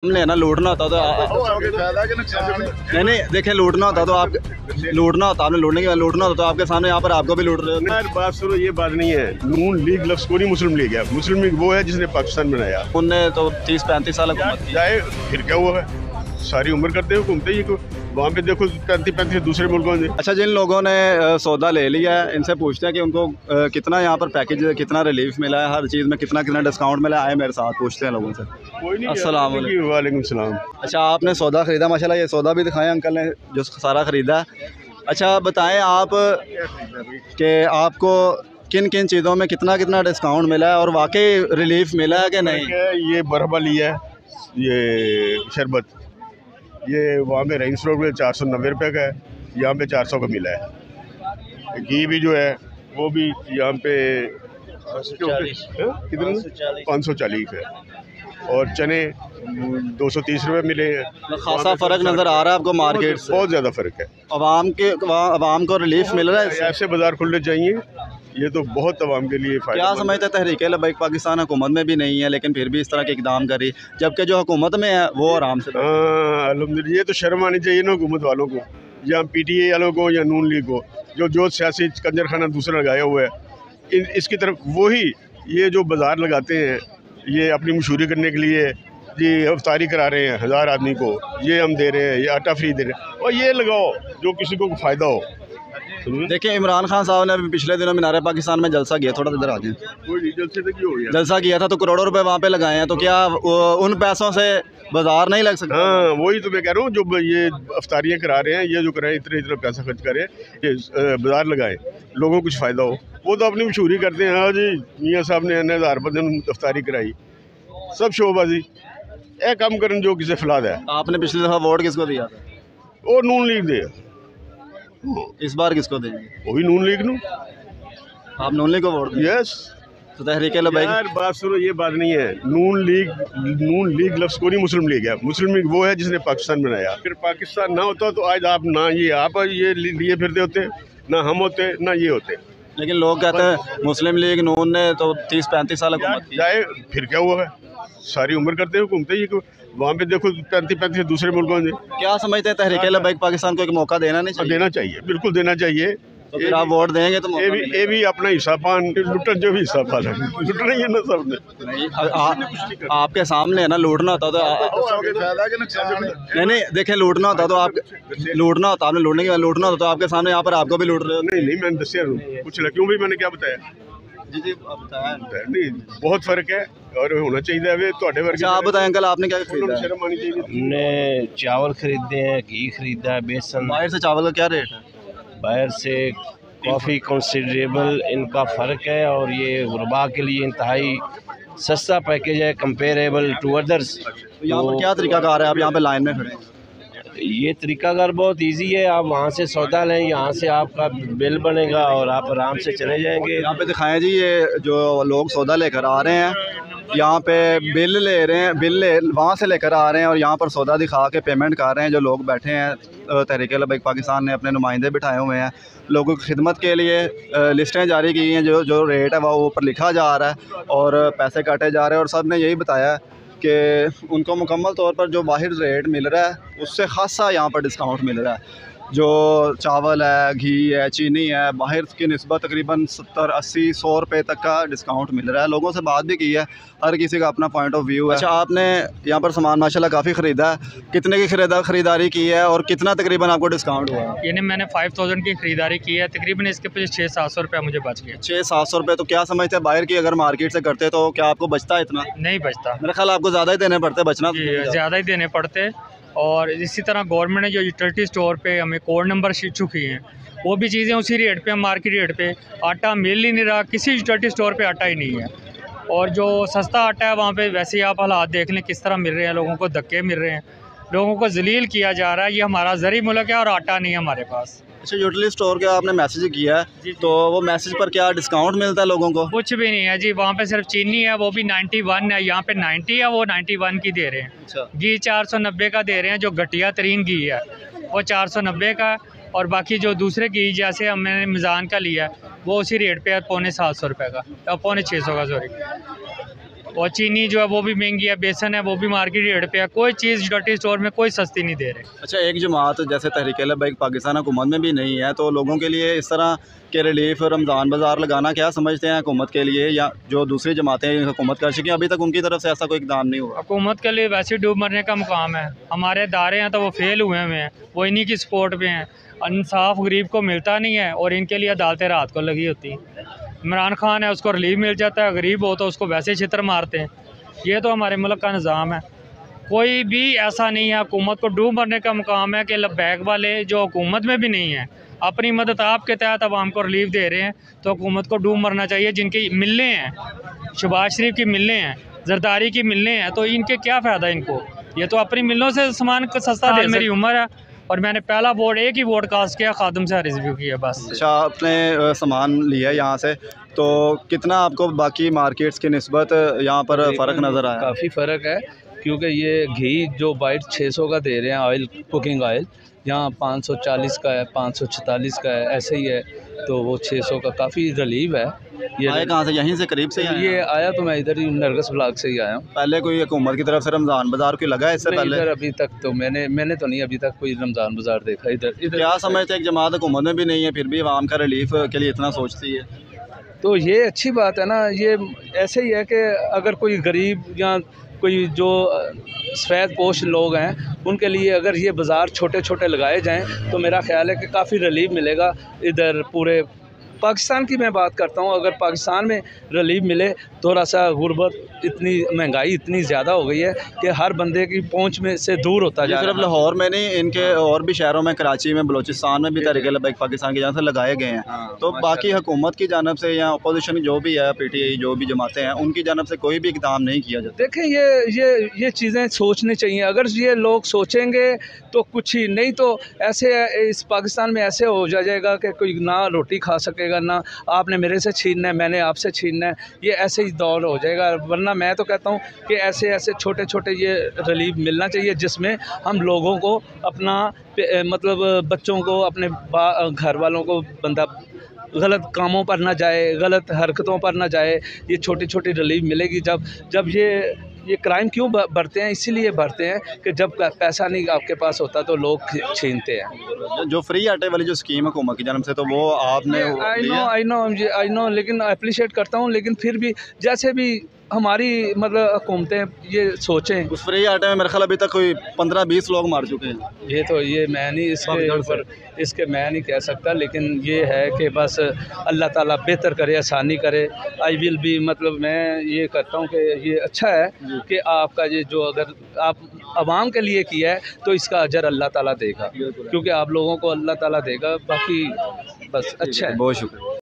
हमने ना लूटना होता तो नहीं देखे लूटना होता तो आप लूटना होता आपने लूटने की लूटना होता तो आपके सामने यहाँ पर आपको भी लूट रहे हो। यार बात सुनो, ये बात नहीं है। नून लीग लफ्ज़ को नहीं मुस्लिम लीग है। मुस्लिम लीग वो है जिसने पाकिस्तान बनाया। उनने तो 30-35 साल हुकूमत की। चाहे फिर क्या हुआ है, सारी उम्र करते हुए घूमते ही वहाँ पे देखो 35 दूसरे मुल्कों में। अच्छा, जिन लोगों ने सौदा ले लिया है इनसे पूछते हैं कि उनको कितना यहाँ पर पैकेज कितना रिलीफ मिला है, हर चीज़ में कितना कितना डिस्काउंट मिला है। आए मेरे साथ पूछते हैं लोगों से। कोई नहीं। अस्सलाम वालेकुम सलाम। अच्छा, आपने सौदा ख़रीदा, माशाल्लाह ये सौदा भी दिखाएं अंकल ने जो सारा ख़रीदा है। अच्छा बताएं आप कि आपको किन किन चीज़ों में कितना कितना डिस्काउंट मिला है और वाकई रिलीफ मिला है कि नहीं। ये बरहबा लिया है, ये शरबत ये वहाँ पे रईस रोड में 490 रुपये का है, यहाँ पे 400 का मिला है। घी भी जो है वो भी यहाँ पे 540 है और चने 230 रुपये मिले हैं। खासा फ़र्क नज़र आ रहा है आपको मार्केट से? बहुत ज़्यादा फ़र्क है। आवाम को रिलीफ मिल रहा है। ऐसे बाज़ार खुलने चाहिए, ये तो बहुत आवाम के लिए फ़ायदा। क्या समझते हैं तहरीक लब्बैक पाकिस्तान हुकूमत में भी नहीं है लेकिन फिर भी इस तरह के इकदाम करी, जबकि जो हुकूमत में है वो आराम से। हाँ अल्हम्दुलिल्लाह, ये तो शर्म आनी चाहिए ना हुकूमत वालों को, या PTA वालों को या नून लीग को, जो सियासी कंजरखाना दूसरा लगाया हुआ है इसकी तरफ वही ये जो बाज़ार लगाते हैं ये अपनी मशहूरी करने के लिए जी अफ्तारी करा रहे हैं 1000 आदमी को, ये हम दे रहे हैं, ये आटा फ्री दे रहे हैं, और ये लगाओ जो किसी को फ़ायदा हो। देखिए इमरान खान साहब ने अभी पिछले दिनों मीनार पाकिस्तान में जलसा किया, थोड़ा इधर आ जाए। जलसा किया था तो करोड़ों रुपए वहाँ पे लगाए हैं, तो क्या उन पैसों से बाजार नहीं लग सकता? हाँ वही तो मैं कह रहा हूँ, जो ये अफ्तारियाँ करा रहे हैं, ये जो कराएं इतना पैसा खर्च करें, ये बाजार लगाएं, लोगों को कुछ फ़ायदा हो। वो तो अपनी मशहूरी करते हैं, हाँ जी मियाँ साहब ने 1000 दिन अफ्तारी कराई, सब शोबाजी ए कम करन जो किसी फलाद है। आपने पिछली दफ़ा वोट किसको दिया था? वो नून लीग दे। इस बार किसको देंगे? वही नून लीग नू। आप नून लीग को वोट दें? यस। तो तहरीक लब्बैक। यार बात सुनो, ये बात नहीं है। नून लीग लफ्ज़ को नहीं मुस्लिम लीग है। मुस्लिम लीग वो है जिसने पाकिस्तान बनाया। फिर पाकिस्तान ना होता तो आज आप ये लिए फिरते होते, ना हम होते, ना ये होते। लेकिन लोग कहते हैं मुस्लिम लीग नून ने तो 30-35 साल हुकूमत की। चाहे फिर क्या हुआ है, सारी उम्र करते हुए घूमते ही वहाँ पे देखो 35 दूसरे मुल्कों में। क्या समझते हैं तहरीक लब्बैक पाकिस्तान को एक मौका देना नहीं चाहिए? देना चाहिए, बिल्कुल देना चाहिए। तो फिर आप वोट देंगे तो ये भी अपना हिस्सा पान लुटन, जो भी हिस्सा पान लुटना ही है ना सबने। आपके सामने है ना, लूटना होता तो नहीं देखे लूटना होता तो आप लूटना होता आपने लूटने की लूटना होता तो आपके सामने यहाँ पर आपको भी लूट रहे हो। नहीं मैंने दसिया कुछ क्यों भी, मैंने क्या बताया? जी बताया नहीं, बहुत फ़र्क है और होना चाहिए। अच्छा आप बताएं अंकल, आपने क्या खरीदा? शर्म आनी चाहिए। हमने चावल खरीदे हैं, घी खरीदा है, बेसन। बाहर से चावल का क्या रेट है? बाहर से काफ़ी कंसिडरेबल इनका फ़र्क है और ये गुरबा के लिए इंतहाई सस्ता पैकेज है कंपेरेबल टू अदर्स। तो यहाँ पर क्या तरीकाकार है? आप यहाँ पे लाइन में खड़े हैं। ये तरीकाकार बहुत इजी है। आप वहाँ से सौदा लें, यहाँ से आपका बिल बनेगा और आप आराम से चले जाएंगे। यहाँ पे दिखाएं जी, ये जो लोग सौदा लेकर आ रहे हैं यहाँ पे बिल ले रहे हैं, वहाँ से लेकर आ रहे हैं और यहाँ पर सौदा दिखा के पेमेंट कर रहे हैं। जो लोग बैठे हैं तहरीक लब्बैक पाकिस्तान ने अपने नुमाइंदे बिठाए हुए हैं लोगों की खिदमत के लिए। लिस्टें जारी की हैं, जो रेट है वो ऊपर लिखा जा रहा है और पैसे काटे जा रहे हैं। और सब ने यही बताया कि उनको मुकम्मल तौर पर जो बाहर रेट मिल रहा है उससे खासा यहाँ पर डिस्काउंट मिल रहा है। जो चावल है, घी है, चीनी है, बाहर की निस्बत तकरीबन 70, 80, 100 रुपये तक का डिस्काउंट मिल रहा है। लोगों से बात भी की है, हर किसी का अपना पॉइंट ऑफ व्यू है। अच्छा आपने यहाँ पर सामान माशाल्लाह काफ़ी ख़रीदा है, कितने की ख़रीदारी की है और कितना तकरीबन आपको डिस्काउंट हुआ है? यानी मैंने 5000 की ख़रीदारी की है, तकरीबन इसके पीछे 600-700 रुपये मुझे बच गया। 600-700 रुपये? तो क्या समझते हैं बाहर की अगर मार्केट से करते तो क्या आपको बचता है इतना? नहीं बचता, मेरा ख्याल आपको ज़्यादा ही देने पड़ते, बचना ज़्यादा ही देने पड़ते। और इसी तरह गवर्नमेंट ने जो यूटिलिटी स्टोर पे हमें कोड नंबर चुकी हैं, वो भी चीज़ें उसी रेट पे, मार्केट रेट पे आटा मिल ही नहीं रहा, किसी यूटिलिटी स्टोर पे आटा ही नहीं है। और जो सस्ता आटा है वहाँ पे वैसे ही आप हालात देख लें किस तरह मिल रहे हैं, लोगों को धक्के मिल रहे हैं, लोगों को जलील किया जा रहा है। ये हमारा ज़री मुल्क है और आटा नहीं है हमारे पास। अच्छा यूटिलिटी स्टोर का आपने मैसेज किया है तो वो मैसेज पर क्या डिस्काउंट मिलता है लोगों को? कुछ भी नहीं है जी, वहाँ पे सिर्फ चीनी है, वो भी 91 है, यहाँ पे 90 है, वो 91 की दे रहे हैं। अच्छा। घी 490 का दे रहे हैं, जो घटिया तरीन घी है वो 490 का, और बाकी जो दूसरे घी जैसे हमने मिज़ान का लिया है वो उसी रेट पे है, 750 रुपये का, 650 का सॉरी। और चीनी जो है वो भी महंगी है, बेसन है वो भी मार्केट रेट पे है, कोई चीज़ यूटिलिटी स्टोर में कोई सस्ती नहीं दे रहे। अच्छा, एक जमात जैसे तहरीक लब्बैक पाकिस्तान हुकूमत में भी नहीं है, तो लोगों के लिए इस तरह के रिलीफ रमज़ान बाज़ार लगाना क्या समझते हैं हुकूमत के लिए, या जो दूसरी जमातें हुकूमत कर चुकी हैं अभी तक उनकी तरफ से ऐसा कोई इकदाम नहीं हुआ? हुकूमत के लिए वैसे डूब मरने का मुकाम है। हमारे इदारे हैं तो वो फेल हुए हुए हैं, वो इन्हीं की सपोर्ट पे हैं। इंसाफ गरीब को मिलता नहीं है और इनके लिए अदालतें रात को लगी होती हैं। इमरान खान है उसको रिलीफ मिल जाता है, गरीब हो तो उसको वैसे छितर मारते हैं। ये तो हमारे मुल्क का निज़ाम है। कोई भी ऐसा नहीं है, हुकूमत को डूब मरने का मुकाम है कि लब्बैक वाले जो हुकूमत में भी नहीं है अपनी मदद आपके तहत आवाम को रिलीफ दे रहे हैं, तो हुकूमत को डूब मरना चाहिए। जिनकी मिलने हैं, शहबाज शरीफ की मिलने हैं, जरदारी की मिलने हैं, तो इनके क्या फ़ायदा इनको, ये तो अपनी मिलनों से सामान सस्ता दे। मेरी उम्र है और मैंने पहला वोट एक ही वोट कास्ट किया, खादम से रिव्यू किया बस। अच्छा, आपने सामान लिया यहाँ से, तो कितना आपको बाकी मार्केट्स की निस्बत यहाँ पर फ़र्क नज़र आया? काफ़ी फ़र्क है, क्योंकि ये घी जो बाइट 600 का दे रहे हैं ऑयल, कुकिंग ऑयल, यहाँ 540 का है, 546 का है, ऐसे ही है। तो वो 600 का काफ़ी रिलीव है। ये आए कहाँ से? यहीं से करीब से? ये आया तो मैं इधर ही नरगस ब्लॉक से ही आया हूँ। पहले कोई हुकूमत की तरफ से रमज़ान बाज़ार कोई लगा है इससे पहले? इधर अभी तक तो मैंने तो नहीं अभी तक कोई रमज़ान बाज़ार देखा इधर। क्या समझते हैं, एक जमात हुकूमत में भी नहीं है फिर भी आवाम का रिलीफ के लिए इतना सोचती है? तो ये अच्छी बात है ना। ये ऐसे ही है कि अगर कोई गरीब या कोई जो सफ़ेद पोश लोग हैं उनके लिए अगर ये बाज़ार छोटे छोटे लगाए जाएं तो मेरा ख़्याल है कि काफ़ी रिलीफ मिलेगा। इधर पूरे पाकिस्तान की मैं बात करता हूँ, अगर पाकिस्तान में रिलीफ मिले, थोड़ा सा गुर्बत इतनी महंगाई इतनी ज़्यादा हो गई है कि हर बंदे की पहुँच में से दूर होता जा रहा है। सिर्फ लाहौर में नहीं, इनके और भी शहरों में, कराची में, बलूचिस्तान में भी तहरीक लब्बैक पाकिस्तान की जानब से लगाए गए हैं। तो बाकी हुकूमत की जानब से या अपोजिशन जो भी है, PTI जो भी जमातें हैं, उनकी जानब से कोई भी इकदाम नहीं किया जाता। देखें, ये चीज़ें सोचनी चाहिए। अगर ये लोग सोचेंगे तो कुछ ही नहीं, तो ऐसे इस पाकिस्तान में ऐसे हो जाएगा कि कोई ना रोटी खा सकेगा, ना आपने मेरे से छीनना है, मैंने आपसे छीनना है। ये ऐसे ही दौर हो जाएगा। वरना मैं तो कहता हूँ कि ऐसे छोटे छोटे ये रिलीफ मिलना चाहिए जिसमें हम लोगों को अपना मतलब बच्चों को, अपने घर वालों को बंदा गलत कामों पर ना जाए, गलत हरकतों पर ना जाए। ये छोटी छोटी रिलीफ मिलेगी। जब ये क्राइम क्यों बढ़ते हैं? इसीलिए बढ़ते हैं कि जब पैसा नहीं आपके पास होता तो लोग छीनते हैं। जो फ्री आटे वाली जो स्कीम है हुकूमत की जानब से, तो वो आपने आई नो, लेकिन अप्रिशिएट करता हूँ। लेकिन फिर भी जैसे भी हमारी मतलब हुकूमतें ये सोचें, उस फ्री आटे में मेरे ख्याल अभी तक कोई 15-20 लोग मार चुके हैं। ये मैं नहीं इसके मैं नहीं कह सकता, लेकिन ये है कि बस अल्लाह ताला बेहतर करे, आसानी करे। आई विल भी, मतलब मैं ये करता हूँ कि ये अच्छा है कि आपका ये जो अगर आप आवाम के लिए किया है तो इसका अजर अल्लाह ताला देगा, क्योंकि आप लोगों को अल्लाह ताला देगा। बाकी बस अच्छा है। बहुत शुक्रिया।